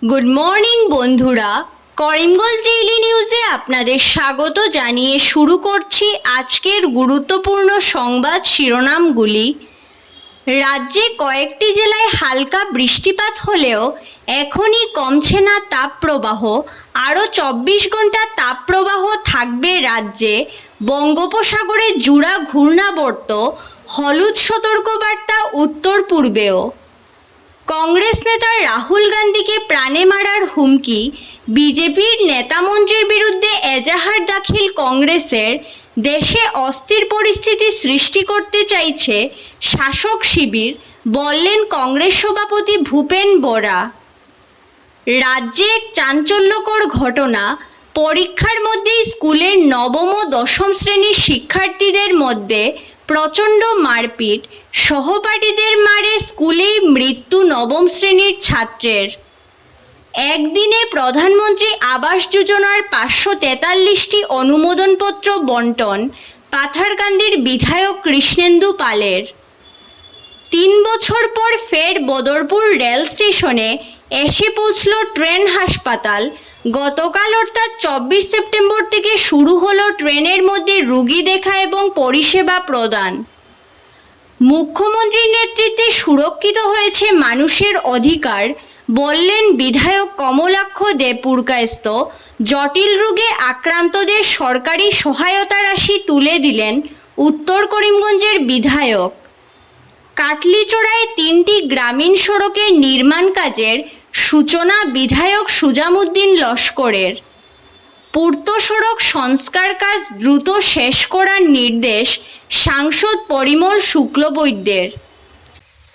Good morning বন্ধুরা, Karimganj daily নিউজে আপনাদের স্বাগত জানিয়ে শুরু করছি আজকের গুরুত্বপূর্ণ সংবাদ শিরোনামগুলি। রাজ্যে কয়েকটি জেলায় হালকা বৃষ্টিপাত হলেও এখনই কমছে না তাপপ্রবাহ। আরও 24 ঘন্টা তাপপ্রবাহ থাকবে রাজ্যে। বঙ্গোপসাগরে জোড়া ঘূর্ণাবর্ত, হলুদ সতর্কবার্তা উত্তর পূর্বেও। কংগ্রেস নেতা রাহুল গান্ধীকে প্রাণে মারার হুমকি, বিজেপির নেতামন্ত্রীর বিরুদ্ধে এজাহার দাখিল কংগ্রেসের। দেশে অস্থির পরিস্থিতি সৃষ্টি করতে চাইছে শাসক শিবির, বললেন কংগ্রেস সভাপতি ভূপেন বোরা। রাজ্যে এক চাঞ্চল্যকর ঘটনা, পরীক্ষার মধ্যেই স্কুলের নবম ও দশম শ্রেণীর শিক্ষার্থীদের মধ্যে প্রচণ্ড মারপিট, সহপাঠীদের মারে স্কুলেই মৃত্যু নবম শ্রেণীর ছাত্রের। একদিনে প্রধানমন্ত্রী আবাস যোজনার 543টি অনুমোদনপত্র বন্টন, পাথারকান্দির বিধায়ক কৃষ্ণেন্দু পালের। 3 বছর পর ফের বদরপুর রেল স্টেশনে এসে পৌঁছল ট্রেন হাসপাতাল। গতকাল অর্থাৎ 24 সেপ্টেম্বর থেকে শুরু হলো ট্রেনের মধ্যে রোগী দেখা এবং পরিষেবা প্রদান। মুখ্যমন্ত্রীর নেতৃত্বে সুরক্ষিত হয়েছে মানুষের অধিকার, বললেন বিধায়ক কমলাক্ষ দে পুরকায়স্থ। জটিল রোগে আক্রান্তদের সরকারি সহায়তা রাশি তুলে দিলেন উত্তর করিমগঞ্জের বিধায়ক। কাটলিচড়ায় 3টি গ্রামীণ সড়কের নির্মাণ কাজের সূচনা বিধায়ক সুজামুদ্দিন লস্করের। পূর্ত সড়ক সংস্কার কাজ দ্রুত শেষ করার নির্দেশ সাংসদ পরিমল শুক্লবৈদ্যের।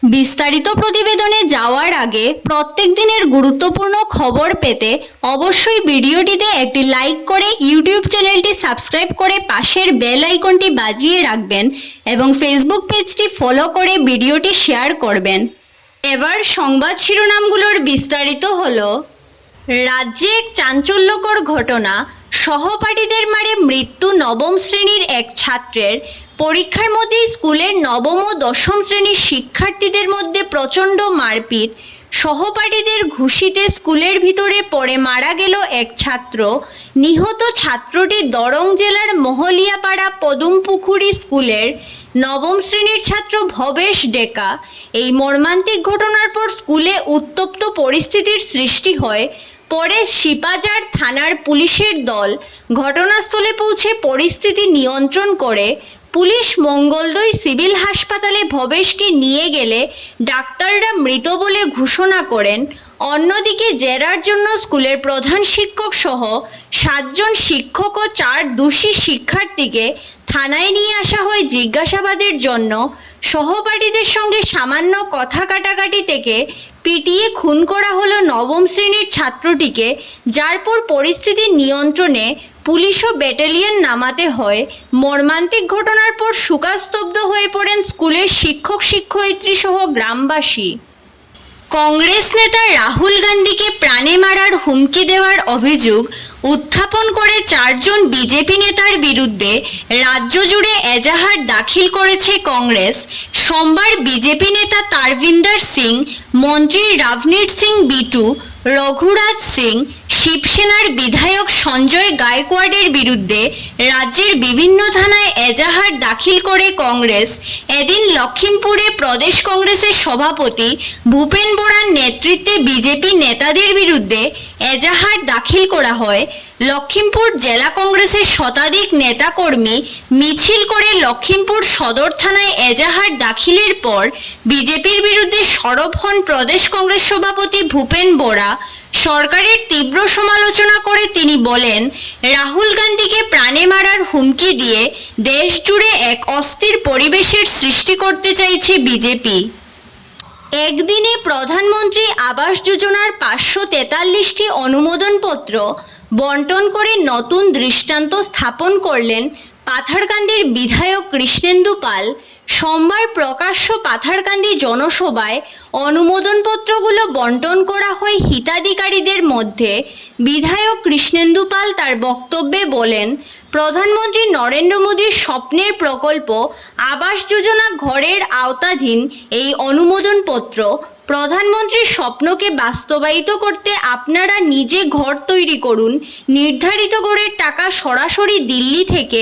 বিস্তারিত প্রতিবেদনে যাওয়ার আগে প্রত্যেক দিনের গুরুত্বপূর্ণ খবর পেতে অবশ্যই ভিডিওটিতে একটি লাইক করে ইউটিউব চ্যানেলটি সাবস্ক্রাইব করে পাশের বেল আইকনটি বাজিয়ে রাখবেন এবং ফেসবুক পেজটি ফলো করে ভিডিওটি শেয়ার করবেন। এবার সংবাদ শিরোনামগুলোর বিস্তারিত হলো। রাজ্যে এক চাঞ্চল্যকর ঘটনা, সহপাঠীদের মারে মৃত্যু নবম শ্রেণীর এক ছাত্রের। পরীক্ষার মধ্যেই স্কুলের নবম ও দশম শ্রেণীর শিক্ষার্থীদের মধ্যে প্রচণ্ড মারপিট, সহপাঠীদের ঘুষিতে স্কুলের ভিতরে পড়ে মারা গেল এক ছাত্র। নিহত ছাত্রটি দরং জেলার মহলিয়াপাড়া পদুমপুকুরি স্কুলের নবম শ্রেণীর ছাত্র ভবেশ ডেকা। এই মর্মান্তিক ঘটনার পর স্কুলে উত্তপ্ত পরিস্থিতির সৃষ্টি হয়। পরে শিপাজার থানার পুলিশের দল ঘটনাস্থলে পৌঁছে পরিস্থিতি নিয়ন্ত্রণ করে। পুলিশ মঙ্গলদৈ সিভিল হাসপাতালে ভবেশকে নিয়ে গেলে ডাক্তাররা মৃত বলে ঘোষণা করেন। অন্যদিকে জেরার জন্য স্কুলের প্রধান শিক্ষক সহ 7 জন শিক্ষক ও 4 দোষী শিক্ষার্থীকে থানায় নিয়ে আসা হয় জিজ্ঞাসাবাদের জন্য। সহপাঠীদের সঙ্গে সামান্য কথা কাটাকাটি থেকে পিটিয়ে খুন করা হলো নবম শ্রেণীর ছাত্রটিকে, যার পর পরিস্থিতি নিয়ন্ত্রণে পুলিশ ও ব্যাটালিয়ন নামাতে হয়। মর্মান্তিক ঘটনার পর শোকাস্তব্ধ হয়ে পড়েন স্কুলের শিক্ষক শিক্ষয়িত্রী সহ গ্রামবাসী। কংগ্রেস নেতা রাহুল গান্ধীকে প্রাণে মারার হুমকি দেওয়ার অভিযোগ উত্থাপন করে 4 জন বিজেপি নেতার বিরুদ্ধে রাজ্য জুড়ে এজাহার দাখিল করেছে কংগ্রেস। সোমবার বিজেপি নেতা তারভিন্দর সিং, মন্ত্রী রাভনীর সিং বিটু, রঘুরাজ সিং, শিবসেনার বিধায়ক সঞ্জয় গায়কোয়াড়ের বিরুদ্ধে রাজ্যের বিভিন্ন থানায় এজাহার দাখিল করে কংগ্রেস। এদিন লখিমপুরে প্রদেশ কংগ্রেসের সভাপতি ভূপেন বোরার নেতৃত্বে বিজেপি নেতাদের বিরুদ্ধে এজাহার দাখিল করা হয়। লখিমপুর জেলা কংগ্রেসের শতাধিক নেতাকর্মী মিছিল করে লখিমপুর সদর থানায় এজাহার দাখিলের পর বিজেপির বিরুদ্ধে সরব হন প্রদেশ কংগ্রেস সভাপতি ভূপেন বোরা। সরকারের তীব্র সমালোচনা করে তিনি বলেন, রাহুল গান্ধীকে প্রাণে মারার হুমকি দিয়ে দেশ জুড়ে এক অস্থির পরিবেশের সৃষ্টি করতে চাইছে বিজেপি। একদিনে প্রধানমন্ত্রী আবাস যোজনার 543টি অনুমোদনপত্র বন্টন করে নতুন দৃষ্টান্ত স্থাপন করলেন পাথারকান্দির বিধায়ক কৃষ্ণেন্দু পাল। সোমবার প্রকাশ্য পাথারকান্দি জনসভায় অনুমোদনপত্রগুলো বন্টন করা হয় হিতাধিকারীদের মধ্যে। বিধায়ক কৃষ্ণেন্দু পাল তার বক্তব্যে বলেন, প্রধানমন্ত্রী নরেন্দ্র মোদীর স্বপ্নের প্রকল্প আবাস যোজনা ঘরের আওতাধীন এই অনুমোদনপত্র প্রধানমন্ত্রীর স্বপ্নকে বাস্তবায়িত করতে আপনারা নিজে ঘর তৈরি করুন। নির্ধারিত করে টাকা সরাসরি দিল্লি থেকে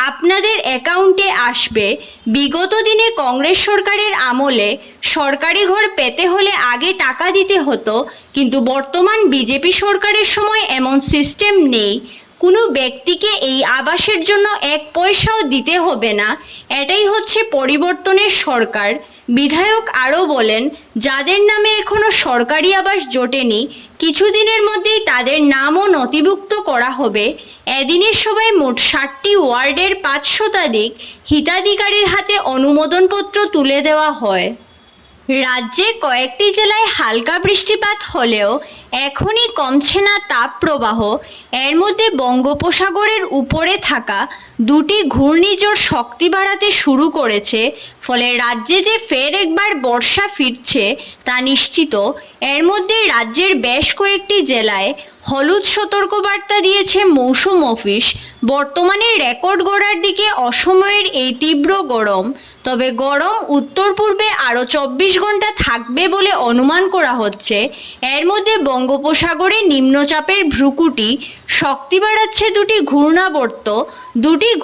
আপনাদের অ্যাকাউন্টে আসবে। বিগত দিনে কংগ্রেস সরকারের আমলে সরকারি ঘর পেতে হলে আগে টাকা দিতে হতো, কিন্তু বর্তমান বিজেপি সরকারের সময় এমন সিস্টেম নেই। কোনো ব্যক্তিকে এই আবাসের জন্য এক পয়সাও দিতে হবে না। এটাই হচ্ছে পরিবর্তনের সরকার। বিধায়ক আরও বলেন, যাদের নামে এখনও সরকারি আবাস জোটেনি, কিছুদিনের মধ্যেই তাদের নামও নথিভুক্ত করা হবে। এদিনের সভায় মোট 60টি ওয়ার্ডের 5 শতাধিক হিতাধিকারীর হাতে অনুমোদনপত্র তুলে দেওয়া হয়। রাজ্যে কয়েকটি জেলায় হালকা বৃষ্টিপাত হলেও এখনই কমছে না তাপপ্রবাহ। এর মধ্যে বঙ্গোপসাগরের উপরে থাকা দুটি ঘূর্ণিঝড় শক্তি বাড়াতে শুরু করেছে, ফলে রাজ্যে যে ফের একবার বর্ষা ফিরছে তা নিশ্চিত। এর মধ্যে রাজ্যের বেশ কয়েকটি জেলায় হলুদ সতর্কবার্তা দিয়েছে মৌসুম অফিস। বর্তমানে রেকর্ড গড়ার দিকে অসময়ের এই তীব্র গরম। তবে গরম উত্তর পূর্বে আরও 24 ঘন্টা থাকবে বলে অনুমান করা হচ্ছে। এর মধ্যে বঙ্গোপসাগরে নিম্নচাপের ভ্রুকুটি শক্তি বাড়াচ্ছে দুটি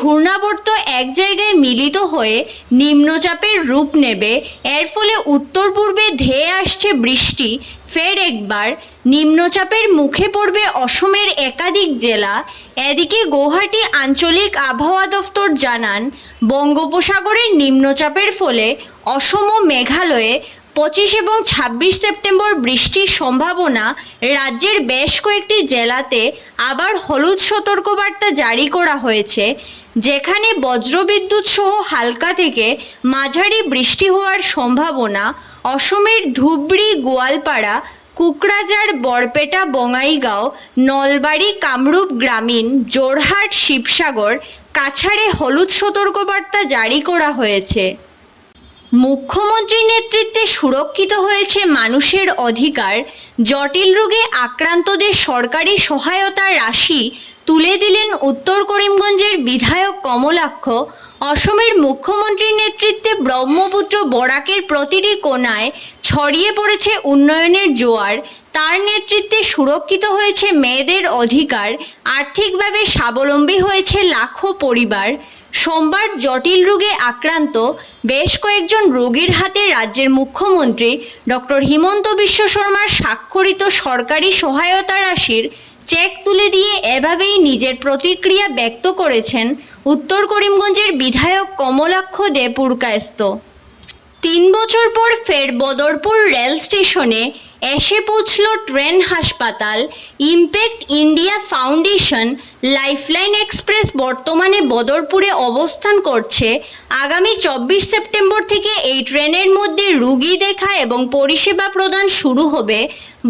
ঘূর্ণাবর্ত এক জায়গায় মিলিত হয়ে নিম্নচাপের রূপ নেবে। এর ফলে উত্তর পূর্বে ধেয়ে আসছে বৃষ্টি। ফের একবার নিম্নচাপের মুখে পড়বে অসমের একাধিক জেলা। এদিকে গৌহাটি আঞ্চলিক আবহাওয়া দফতর জানান, বঙ্গোপসাগরের নিম্নচাপের ফলে অসম ও মেঘালয়ে 25 এবং 26 সেপ্টেম্বর বৃষ্টির সম্ভাবনা। রাজ্যের বেশ কয়েকটি জেলাতে আবার হলুদ সতর্কবার্তা জারি করা হয়েছে, যেখানে বজ্রবিদ্যুৎ সহ হালকা থেকে মাঝারি বৃষ্টি হওয়ার সম্ভাবনা। অসমের ধুবড়ী, গোয়ালপাড়া, কুকরাঝাড়, বরপেটা, বঙাইগাঁও, নলবাড়ি, কামরূপ গ্রামীণ, জোরহাট, শিবসাগর, কাছাড়ে হলুদ সতর্কবার্তা জারি করা হয়েছে। মুখ্যমন্ত্রীর নেতৃত্বে সুরক্ষিত হয়েছে মানুষের অধিকার। জটিল রোগে আক্রান্তদের সরকারি সহায়তার রাশি তুলে দিলেন উত্তর করিমগঞ্জের বিধায়ক কমলাক্ষ। অসমের মুখ্যমন্ত্রীর নেতৃত্বে ব্রহ্মপুত্র বরাকের প্রতিটি কোণায় ছড়িয়ে পড়েছে উন্নয়নের জোয়ার। তার নেতৃত্বে সুরক্ষিত হয়েছে মেয়েদের অধিকার। আর্থিকভাবে স্বাবলম্বী হয়েছে লাখো পরিবার। সোমবার জটিল রোগে আক্রান্ত বেশ কয়েকজন রোগীর হাতে রাজ্যের মুখ্যমন্ত্রী ডক্টর হিমন্ত বিশ্ব শর্মার স্বাক্ষরিত সরকারি সহায়তা রাশির চেক তুলে দিয়ে এভাবেই নিজের প্রতিক্রিয়া ব্যক্ত করেছেন উত্তর করিমগঞ্জের বিধায়ক কমলাক্ষ দে পুরকায়স্থ। 3 বছর পর ফের বদরপুর রেল স্টেশনে এসে পৌঁছল ট্রেন হাসপাতাল। Impact India foundation lifeline express বর্তমানে বদরপুরে অবস্থান করছে। আগামী 24 সেপ্টেম্বর থেকে এই ট্রেনের মধ্যে রুগী দেখা এবং পরিষেবা প্রদান শুরু হবে।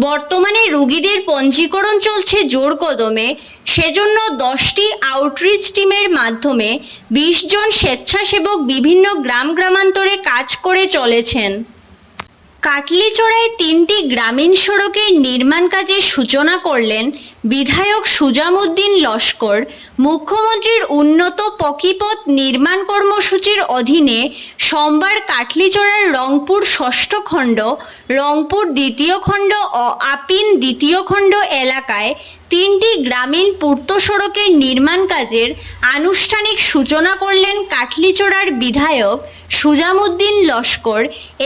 বর্তমানে রুগীদের পঞ্জীকরণ চলছে জোর কদমে। সেজন্য 10টি আউটরিচ টিমের মাধ্যমে 20 জন স্বেচ্ছাসেবক বিভিন্ন গ্রামান্তরে কাজ করে চলেছেন। কাটলিচড়ায় 3টি গ্রামীণ সড়কের নির্মাণ কাজের সূচনা করলেন বিধায়ক সুজামউদ্দিন লস্কর। মুখ্যমন্ত্রীর উন্নত পকিপথ নির্মাণ কর্মসূচির অধীনে সোমবার কাটলিচড়ার রংপুর 6ষ্ঠ খণ্ড, রংপুর 2য় খণ্ড ও আপিন 2য় খণ্ড এলাকায় 3টি গ্রামীণ পূর্ত সড়কের নির্মাণ কাজের আনুষ্ঠানিক সূচনা করলেন কাটলিচড়ার বিধায়ক সুজামউদ্দিন লস্কর।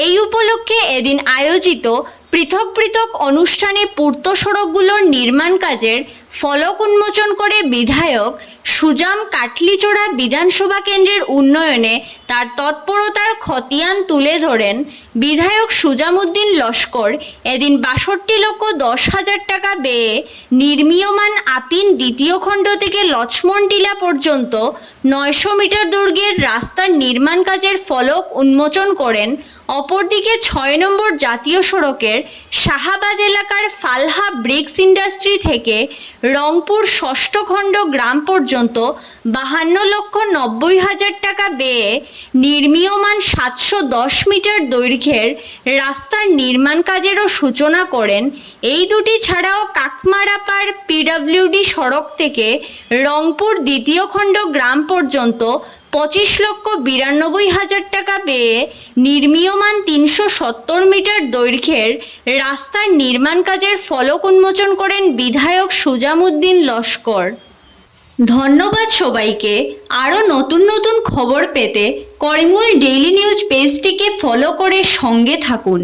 এই উপলক্ষে এদিন আয়োজিত পৃথক অনুষ্ঠানে পূর্ত সড়কগুলোর নির্মাণ কাজের ফলক উন্মোচন করে বিধায়ক সুজাম কাটলিচড়া বিধানসভা কেন্দ্রের উন্নয়নে তার তৎপরতার খতিয়ান তুলে ধরেন। বিধায়ক সুজামউদ্দিন লস্কর এদিন 62,10,000 টাকা ব্যয়ে নির্মীয়মান আপিন 2য় খণ্ড থেকে লক্ষ্মণটিলা পর্যন্ত 900 মিটার দৈর্ঘ্যের রাস্তার নির্মাণ কাজের ফলক উন্মোচন করেন। অপরদিকে 6 নম্বর জাতীয় সড়কের শাহাবাদ এলাকার ফালহা ব্রিক্স ইন্ডাস্ট্রি থেকে রংপুর 6ষ্ঠ খণ্ড গ্রাম পর্যন্ত 52,90,000 টাকা ব্যয়ে নির্মীয়মান 710 মিটার দৈর্ঘ্যের রাস্তার নির্মাণ কাজেরও সূচনা করেন। এই দুটি ছাড়াও কাকমারাপাড় পিডব্লিউডি সড়ক থেকে রংপুর 2য় খণ্ড গ্রাম পর্যন্ত 25,92,000 টাকা ব্যয়ে নির্মীয়মান 370 মিটার দৈর্ঘ্যের রাস্তার নির্মাণ কাজের ফলক উন্মোচন করেন বিধায়ক সুজামউদ্দিন লস্কর। ধন্যবাদ সবাইকে। আরও নতুন নতুন খবর পেতে করিমগঞ্জ ডেইলি নিউজ পেজটিকে ফলো করে সঙ্গে থাকুন।